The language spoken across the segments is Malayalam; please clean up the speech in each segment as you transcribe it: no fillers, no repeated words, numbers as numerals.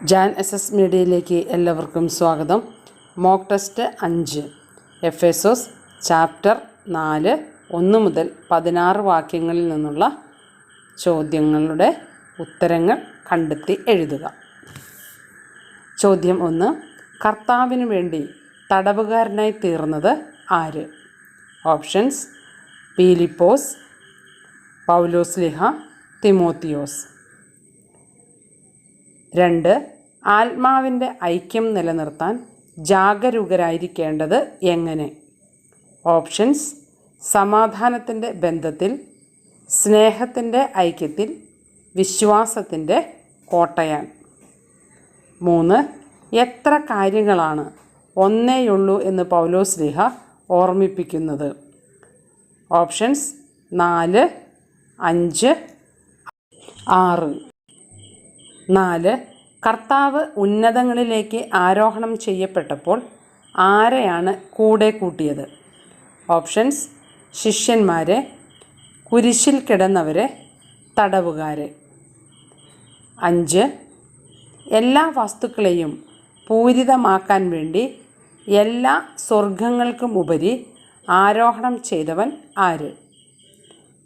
ജാൻ എസ് മീഡിയയിലേക്ക് എല്ലാവർക്കും സ്വാഗതം. മോക്ക് ടെസ്റ്റ് 5 എഫേസോസ് ചാപ്റ്റർ 4 1 മുതൽ 16 വാക്യങ്ങളിൽ നിന്നുള്ള ചോദ്യങ്ങളുടെ ഉത്തരങ്ങൾ കണ്ടെത്തി എഴുതുക. ചോദ്യം 1. കർത്താവിന് വേണ്ടി തടവുകാരനായി തീർന്നത് ആര്? ഓപ്ഷൻസ്: പീലിപ്പോസ്, പൗലോസ്ലീഹ, തിമോത്തിയോസ്. 2. ആത്മാവിൻ്റെ ഐക്യം നിലനിർത്താൻ ജാഗരൂകരായിരിക്കേണ്ടത് എങ്ങനെ? ഓപ്ഷൻസ്: സമാധാനത്തിൻ്റെ ബന്ധത്തിൽ, സ്നേഹത്തിൻ്റെ ഐക്യത്തിൽ, വിശ്വാസത്തിൻ്റെ കോട്ടയാൽ. 3. എത്ര കാര്യങ്ങളാണ് ഒന്നേയുള്ളൂ എന്ന് പൗലോസ്ലീഹ ഓർമ്മിപ്പിക്കുന്നത്? ഓപ്ഷൻസ്: 4, 5, 6. 4. കർത്താവ് ഉന്നതങ്ങളിലേക്ക് ആരോഹണം ചെയ്യപ്പെട്ടപ്പോൾ ആരെയാണ് കൂടെ കൂട്ടിയത്? ഓപ്ഷൻസ്: ശിഷ്യന്മാരെ, കുരിശിൽ കിടന്നവരെ, തടവുകാരെ. 5. എല്ലാ വസ്തുക്കളെയും പൂരിതമാക്കാൻ വേണ്ടി എല്ലാ സ്വർഗങ്ങൾക്കും ഉപരി ആരോഹണം ചെയ്തവൻ ആര്?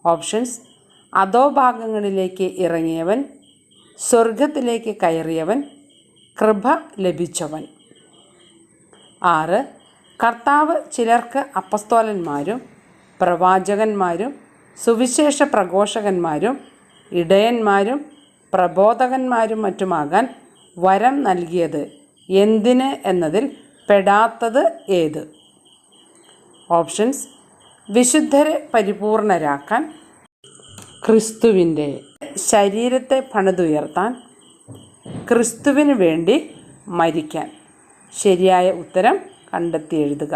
ഓപ്ഷൻസ്: അധോഭാഗങ്ങളിലേക്ക് ഇറങ്ങിയവൻ, സ്വർഗത്തിലേക്ക് കയറിയവൻ, കൃപ ലഭിച്ചവൻ. 6. കർത്താവ് ചിലർക്ക് അപ്പസ്തോലന്മാരും പ്രവാചകന്മാരും സുവിശേഷ പ്രഘോഷകന്മാരും ഇടയന്മാരും പ്രബോധകന്മാരും മറ്റുമാകാൻ വരം നൽകിയത് എന്തിന് എന്നതിൽ പെടാത്തത് ഏത്? ഓപ്ഷൻസ്: വിശുദ്ധരെ പരിപൂർണരാക്കാൻ, ക്രിസ്തുവിൻ്റെ ശരീരത്തെ പണിതുയർത്താൻ, ക്രിസ്തുവിന് വേണ്ടി മരിക്കാൻ. ശരിയായ ഉത്തരം കണ്ടെത്തി എഴുതുക.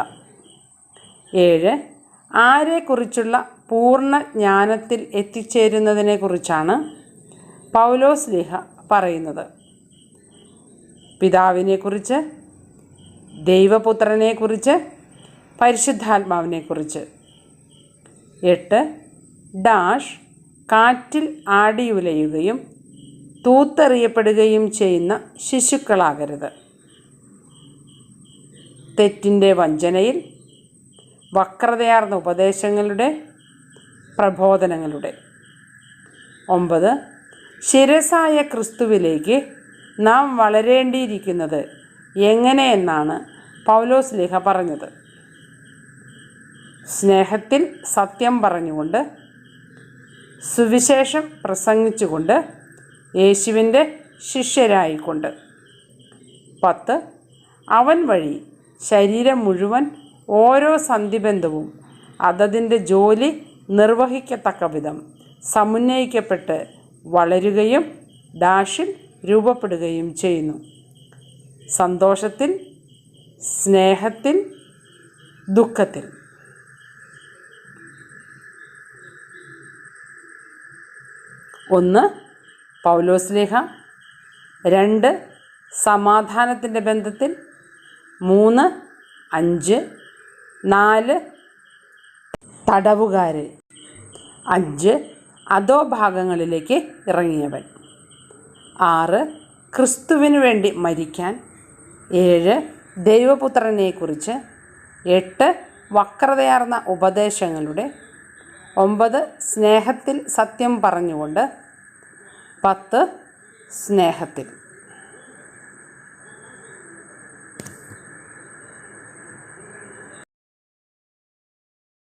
7. ആരെക്കുറിച്ചുള്ള പൂർണ്ണ ജ്ഞാനത്തിൽ എത്തിച്ചേരുന്നതിനെക്കുറിച്ചാണ് പൗലോസ്ലീഹ പറയുന്നത്? പിതാവിനെക്കുറിച്ച്, ദൈവപുത്രനെക്കുറിച്ച്, പരിശുദ്ധാത്മാവിനെക്കുറിച്ച്. 8. ഡാഷ് കാറ്റിൽ ആടിയുലയുകയും തൂത്തെറിയപ്പെടുകയും ചെയ്യുന്ന ശിശുക്കളാകരുത്. തെറ്റിൻ്റെ വഞ്ചനയിൽ, വക്രതയാർന്ന ഉപദേശങ്ങളുടെ, പ്രബോധനങ്ങളുടെ. 9. ശിരസായ ക്രിസ്തുവിലേക്ക് നാം വളരേണ്ടിയിരിക്കുന്നത് എങ്ങനെയെന്നാണ് പൗലോസ്ലീഹ പറഞ്ഞത്? സ്നേഹത്തിൽ സത്യം പറഞ്ഞുകൊണ്ട്, സുവിശേഷം പ്രസംഗിച്ചുകൊണ്ട്, യേശുവിൻ്റെ ശിഷ്യരായിക്കൊണ്ട്. 10. അവൻ വഴി ശരീരം മുഴുവൻ ഓരോ സന്ധിബന്ധവും അതതിൻ്റെ ജോലി നിർവഹിക്കത്തക്ക വിധം സമുന്നയിക്കപ്പെട്ട് വളരുകയും ഡാഷിൽ രൂപപ്പെടുകയും ചെയ്യുന്നു. സന്തോഷത്തിൽ, സ്നേഹത്തിൽ, ദുഃഖത്തിൽ. 1. പൗലോസ്ലീഹ. 2. സമാധാനത്തിൻ്റെ ബന്ധത്തിൽ. 3, 5. 4. തടവുകാരെ. 5. അധോഭാഗങ്ങളിലേക്ക് ഇറങ്ങിയവൻ. 6. ക്രിസ്തുവിന് വേണ്ടി മരിക്കാൻ. 7. ദൈവപുത്രനെക്കുറിച്ച്. 8. വക്രതയാർന്ന ഉപദേശങ്ങളുടെ. 9. സ്നേഹത്തിൽ സത്യം പറഞ്ഞുകൊണ്ട്. 10. സ്നേഹത്തിൽ.